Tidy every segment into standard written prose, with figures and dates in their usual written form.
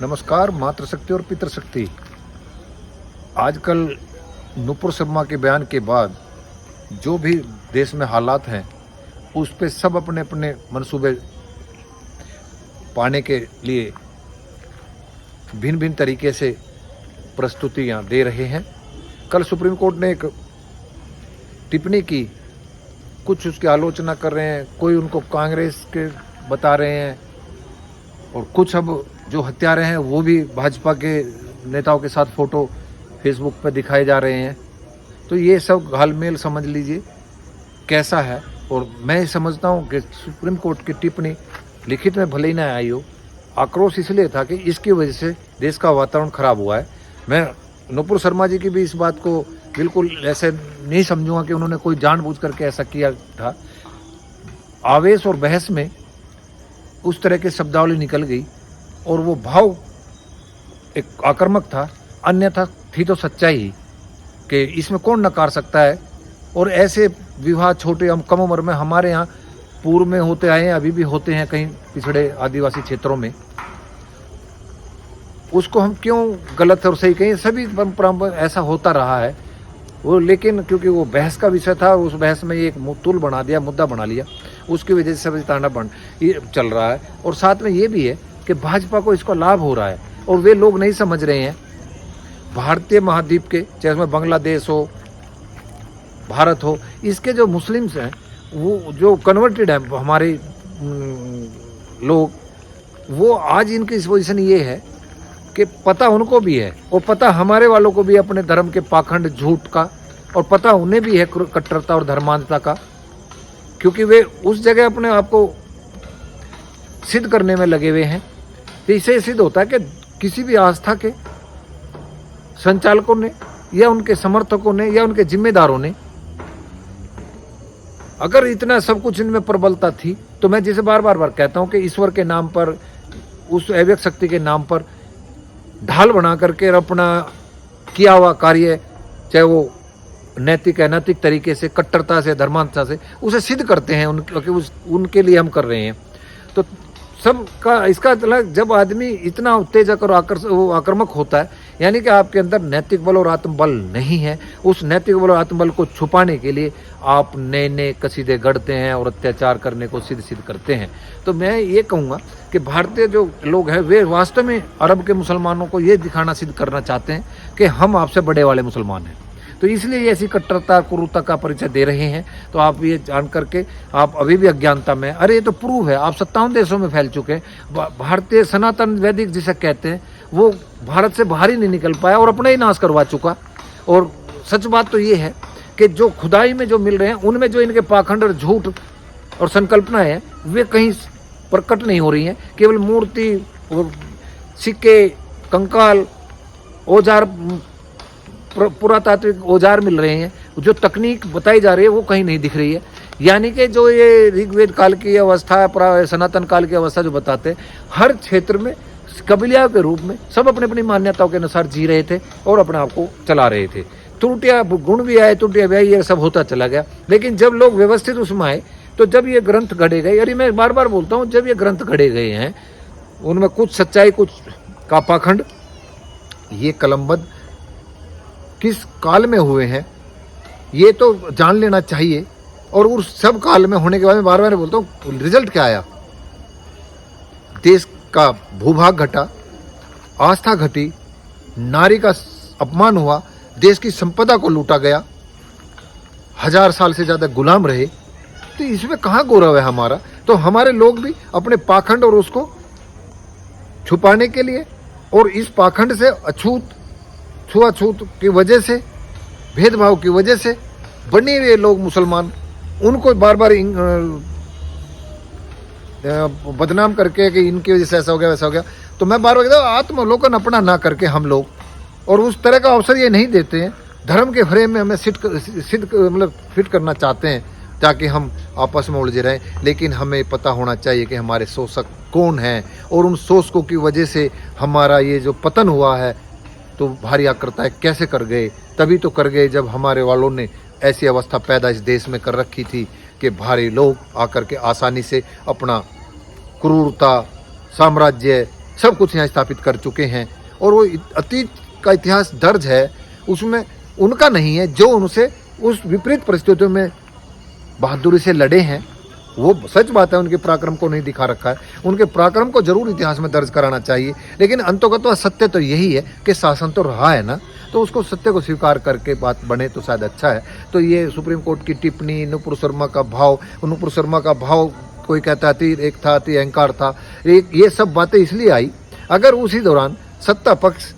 नमस्कार। मातृशक्ति और पितृशक्ति। आजकल नुपुर शर्मा के बयान के बाद जो भी देश में हालात हैं उस पे सब अपने अपने मंसूबे पाने के लिए भिन्न भिन्न तरीके से प्रस्तुतियां दे रहे हैं। कल सुप्रीम कोर्ट ने एक टिप्पणी की, कुछ उसकी आलोचना कर रहे हैं, कोई उनको कांग्रेस के बता रहे हैं और कुछ अब जो हत्यारे हैं वो भी भाजपा के नेताओं के साथ फोटो फेसबुक पर दिखाए जा रहे हैं। तो ये सब घालमेल समझ लीजिए कैसा है। और मैं समझता हूँ कि सुप्रीम कोर्ट की टिप्पणी लिखित में भले ही ना आई हो, आक्रोश इसलिए था कि इसकी वजह से देश का वातावरण खराब हुआ है। मैं नुपुर शर्मा जी की भी इस बात को बिल्कुल ऐसे नहीं समझूंगा कि उन्होंने कोई जानबूझ करके ऐसा किया था। आवेश और बहस में उस तरह की शब्दावली निकल गई और वो भाव एक आक्रामक था, अन्यथा थी तो सच्चाई ही कि इसमें कौन नकार सकता है। और ऐसे विवाह छोटे हम कम उम्र में हमारे यहाँ पूर्व में होते आए हैं, अभी भी होते हैं कहीं पिछड़े आदिवासी क्षेत्रों में, उसको हम क्यों गलत और सही कहें। सभी परंपरा ऐसा होता रहा है वो, लेकिन क्योंकि वो बहस का विषय था, उस बहस में एक तुल बना दिया, मुद्दा बना लिया, उसकी वजह से सभी ताना बन ये चल रहा है। और साथ में ये भी है कि भाजपा को इसका लाभ हो रहा है और वे लोग नहीं समझ रहे हैं। भारतीय महाद्वीप के, चाहे उसमें बांग्लादेश हो, भारत हो, इसके जो मुस्लिम्स हैं, वो जो कन्वर्टेड हैं हमारे लोग, वो आज इनकी इस पोजीशन ये है कि पता उनको भी है और पता हमारे वालों को भी अपने धर्म के पाखंड झूठ का, और पता उन्हें भी है कट्टरता और धर्मांधता का, क्योंकि वे उस जगह अपने आप को सिद्ध करने में लगे हुए हैं। तो इससे सिद्ध होता है कि किसी भी आस्था के संचालकों ने या उनके समर्थकों ने या उनके जिम्मेदारों ने अगर इतना सब कुछ इनमें प्रबलता थी, तो मैं जिसे बार बार कहता हूं कि ईश्वर के नाम पर, उस अव्यक्त शक्ति के नाम पर ढाल बना करके अपना किया हुआ कार्य, चाहे वो नैतिक अनैतिक तरीके से, कट्टरता से, धर्मांधता से, उसे सिद्ध करते हैं उनके लिए हम कर रहे हैं। तो सब का इसका मतलब जब आदमी इतना उत्तेजक और आक्रामक होता है, यानी कि आपके अंदर नैतिक बल और आत्मबल नहीं है। उस नैतिक बल और आत्मबल को छुपाने के लिए आप नए नए कसीदे गढ़ते हैं और अत्याचार करने को सिद्ध करते हैं। तो मैं ये कहूँगा कि भारतीय जो लोग हैं वे वास्तव में अरब के मुसलमानों को ये दिखाना, सिद्ध करना चाहते हैं कि हम आपसे बड़े वाले मुसलमान हैं। तो इसलिए ऐसी कट्टरता, क्रूरता का परिचय दे रहे हैं। तो आप ये जान करके आप अभी भी अज्ञानता में, अरे ये तो प्रूव है, आप 57 देशों में फैल चुके हैं। भारतीय सनातन वैदिक जिसे कहते हैं वो भारत से बाहर ही नहीं निकल पाया और अपना ही नाश करवा चुका। और सच बात तो ये है कि जो खुदाई में जो मिल रहे हैं उनमें जो इनके पाखंड और झूठ और संकल्पनाएं हैं वे कहीं प्रकट नहीं हो रही हैं। केवल मूर्ति और सिक्के, कंकाल, औजार, पुरातात्विक औजार मिल रहे हैं। जो तकनीक बताई जा रही है वो कहीं नहीं दिख रही है। यानी कि जो ये ऋग्वेद काल की अवस्था, सनातन काल की अवस्था जो बताते हैं, हर क्षेत्र में कबीलिया के रूप में सब अपनी अपनी मान्यताओं के अनुसार जी रहे थे और अपने आप को चला रहे थे। त्रुटियां, गुण भी आए, त्रुटियां भी आई, ये सब होता चला गया। लेकिन जब लोग व्यवस्थित उसमें आए, तो जब ये ग्रंथ गढ़े गए, अरे मैं बार बार बोलता हूँ, जब ये ग्रंथ गढ़े गए हैं उनमें कुछ सच्चाई, कुछ का पाखंड, ये कलमबद्ध किस काल में हुए हैं ये तो जान लेना चाहिए। और उस सब काल में होने के बाद मैं बार बार बोलता हूँ, रिजल्ट क्या आया? देश का भूभाग घटा, आस्था घटी, नारी का अपमान हुआ, देश की संपदा को लूटा गया, 1000 साल से ज्यादा गुलाम रहे। तो इसमें कहाँ गौरव है हमारा? तो हमारे लोग भी अपने पाखंड और उसको छुपाने के लिए, और इस पाखंड से छुआछूत की वजह से, भेदभाव की वजह से बने हुए लोग मुसलमान, उनको बार बार बदनाम करके कि इनकी वजह से ऐसा हो गया, वैसा हो गया। तो मैं बार बार कहता हूँ, आत्मावलोकन अपना ना करके हम लोग, और उस तरह का अवसर ये नहीं देते हैं, धर्म के फ्रेम में हमें फिट करना चाहते हैं ताकि हम आपस में उलझे रहें। लेकिन हमें पता होना चाहिए कि हमारे शोषक कौन हैं, और उन शोषकों की वजह से हमारा ये जो पतन हुआ है, तो भारी आकृताएं कैसे कर गए? तभी तो कर गए जब हमारे वालों ने ऐसी अवस्था पैदा इस देश में कर रखी थी कि भारी लोग आकर के आसानी से अपना क्रूरता, साम्राज्य, सब कुछ यहाँ स्थापित कर चुके हैं। और वो अतीत का इतिहास दर्ज है, उसमें उनका नहीं है जो उनसे उस विपरीत परिस्थितियों में बहादुरी से लड़े हैं। वो सच बात है, उनके पराक्रम को नहीं दिखा रखा है, उनके पराक्रम को जरूर इतिहास में दर्ज कराना चाहिए। लेकिन अंततः सत्य तो यही है कि शासन तो रहा है ना, तो उसको सत्य को स्वीकार करके बात बने तो शायद अच्छा है। तो ये सुप्रीम कोर्ट की टिप्पणी, नुपुर शर्मा का भाव, नुपुर शर्मा का भाव कोई कहता अति एक था, अति अहंकार था, ये सब बातें इसलिए आई अगर उसी दौरान सत्ता पक्ष,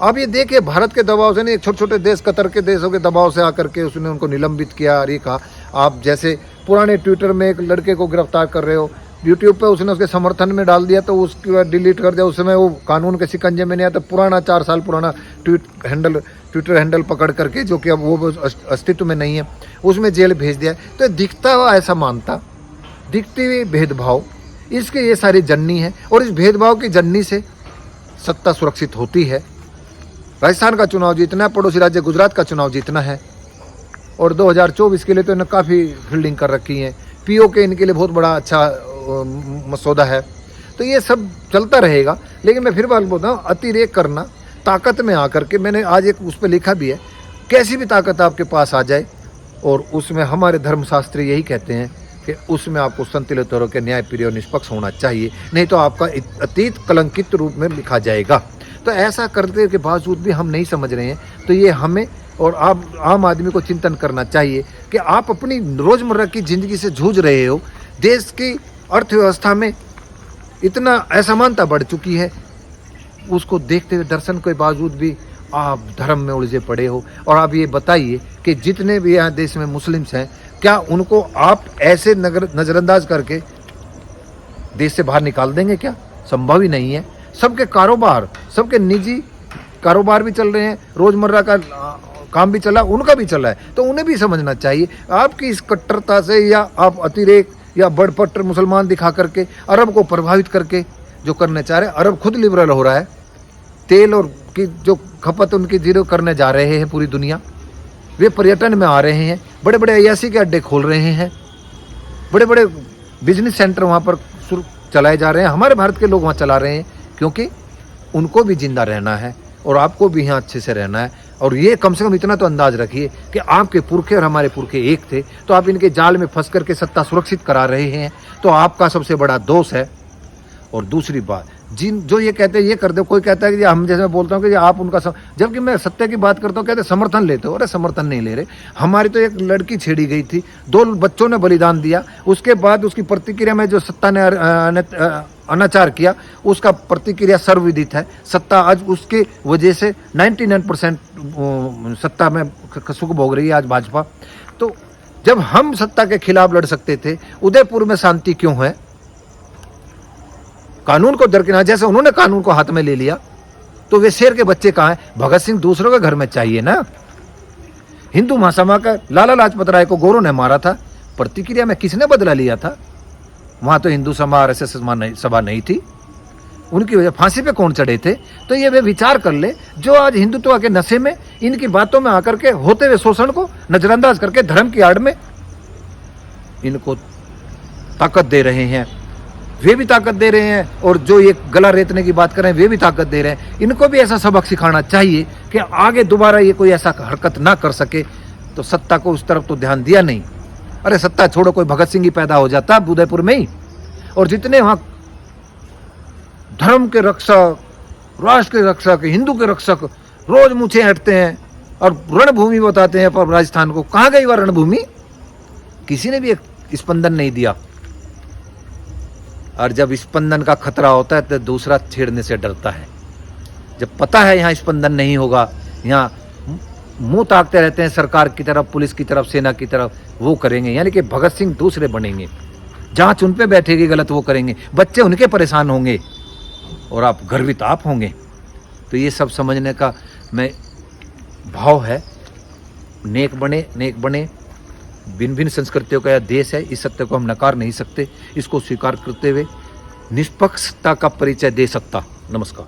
अब ये देखिए भारत के दबाव से नहीं, एक छोटे छोटे देश, कतर के देशों के दबाव से आकर के उसने उनको निलंबित किया। और ये कहा आप जैसे पुराने ट्विटर में एक लड़के को गिरफ्तार कर रहे हो, यूट्यूब पे उसने उसके समर्थन में डाल दिया तो उसके बाद डिलीट कर दिया, उस समय वो कानून के शिकंजे में नहीं आया, तो पुराना 4 साल पुराना ट्विटर हैंडल पकड़ करके, जो कि अब वो अस्तित्व में नहीं है, उसमें जेल भेज दिया। तो दिखता हुआ ऐसा मानता, दिखती हुई भेदभाव, इसके ये सारी जननी है। और इस भेदभाव की जननी से सत्ता सुरक्षित होती है। राजस्थान का चुनाव जीतना है, पड़ोसी राज्य गुजरात का चुनाव जीतना है, और 2024 के लिए तो इन्हें काफ़ी फील्डिंग कर रखी है। पीओके इनके लिए बहुत बड़ा अच्छा मसौदा है। तो ये सब चलता रहेगा। लेकिन मैं फिर बात बोलता हूँ, अतिरेक करना, ताकत में आकर के, मैंने आज एक उस पर लिखा भी है, कैसी भी ताकत आपके पास आ जाए और उसमें हमारे धर्मशास्त्र यही कहते हैं कि उसमें आपको संतुलित होकर न्यायप्रिय और निष्पक्ष होना चाहिए, नहीं तो आपका अतीत कलंकित रूप में लिखा जाएगा। तो ऐसा करने के बावजूद भी हम नहीं समझ रहे हैं, तो ये हमें और आप आम आदमी को चिंतन करना चाहिए कि आप अपनी रोज़मर्रा की ज़िंदगी से जूझ रहे हो। देश की अर्थव्यवस्था में इतना असमानता बढ़ चुकी है, उसको देखते हुए दर्शन के बावजूद भी आप धर्म में उलझे पड़े हो। और आप ये बताइए कि जितने भी यहाँ देश में मुस्लिम्स हैं, क्या उनको आप ऐसे नज़रअंदाज करके देश से बाहर निकाल देंगे? क्या संभव ही नहीं है। सबके कारोबार, सबके निजी कारोबार भी चल रहे हैं, रोज़मर्रा का काम भी चला, उनका भी चला है, तो उन्हें भी समझना चाहिए। आपकी इस कट्टरता से या आप अतिरेक या बड़पट्टर मुसलमान दिखा करके अरब को प्रभावित करके जो करने चाह रहे हैं, अरब खुद लिबरल हो रहा है, तेल और की जो खपत उनकी जीरो करने जा रहे हैं पूरी दुनिया, वे पर्यटन में आ रहे हैं, बड़े बड़े अय्यासी के अड्डे खोल रहे हैं, बड़े बड़े बिजनेस सेंटर वहाँ पर चलाए जा रहे हैं, हमारे भारत के लोग वहाँ चला रहे हैं, क्योंकि उनको भी जिंदा रहना है और आपको भी यहाँ अच्छे से रहना है। और ये कम से कम इतना तो अंदाज रखिए कि आपके पुरखे और हमारे पुरखे एक थे, तो आप इनके जाल में फंस करके सत्ता सुरक्षित करा रहे हैं, तो आपका सबसे बड़ा दोष है। और दूसरी बात, जो ये कहते हैं ये कर दो, कोई कहता है कि हम, जैसे मैं बोलता हूँ कि आप उनका जबकि मैं सत्य की बात करता हूँ, कहते समर्थन लेते हो। अरे समर्थन नहीं ले रहे। हमारी तो एक लड़की छेड़ी गई थी, 2 बच्चों ने बलिदान दिया, उसके बाद उसकी प्रतिक्रिया में जो सत्ता ने अनाचार किया, उसका प्रतिक्रिया सर्वविदित है। सत्ता आज उसके वजह से 99% सत्ता में सुख भोग रही है आज भाजपा। तो जब हम सत्ता के खिलाफ लड़ सकते थे, उदयपुर में शांति क्यों है? कानून को दरकिनार, जैसे उन्होंने कानून को हाथ में ले लिया, तो वे शेर के बच्चे कहाँ हैं? भगत सिंह दूसरों के घर में चाहिए ना। हिंदू महासभा का लाला लाजपत राय को गोरों ने मारा था, प्रतिक्रिया में किसने बदला लिया था? वहां तो हिंदू सभा RSS सभा नहीं थी, उनकी वजह फांसी पे कौन चढ़े थे? तो ये वे विचार कर ले, जो आज हिंदुत्व के नशे में इनकी बातों में आकर के होते हुए शोषण को नजरअंदाज करके धर्म की आड़ में इनको ताकत दे रहे हैं, वे भी ताकत दे रहे हैं, और जो ये गला रेतने की बात कर रहे हैं वे भी ताकत दे रहे हैं। इनको भी ऐसा सबक सिखाना चाहिए कि आगे दोबारा ये कोई ऐसा हरकत ना कर सके। तो सत्ता को उस तरफ तो ध्यान दिया नहीं। अरे सत्ता छोड़ो, कोई भगत सिंह ही पैदा हो जाता उदयपुर में ही, और जितने वहां धर्म के रक्षक, राष्ट्र के रक्षक, हिंदू के रक्षक रोज मुझे हटते हैं और रणभूमि बताते हैं। पर राजस्थान को कहाँ गई वह रणभूमि? किसी ने भी एक स्पंदन नहीं दिया। और जब स्पंदन का खतरा होता है तो दूसरा छेड़ने से डरता है। जब पता है यहाँ स्पंदन नहीं होगा, यहाँ मुंह ताकते रहते हैं सरकार की तरफ, पुलिस की तरफ, सेना की तरफ, वो करेंगे। यानी कि भगत सिंह दूसरे बनेंगे, जांच उन पे बैठेगी, गलत वो करेंगे, बच्चे उनके परेशान होंगे और आप गर्वित आप होंगे। तो ये सब समझने का मैं भाव है। नेक बने। भिन्न भिन्न संस्कृतियों का यह देश है, इस सत्य को हम नकार नहीं सकते। इसको स्वीकार करते हुए निष्पक्षता का परिचय दे सकता। नमस्कार।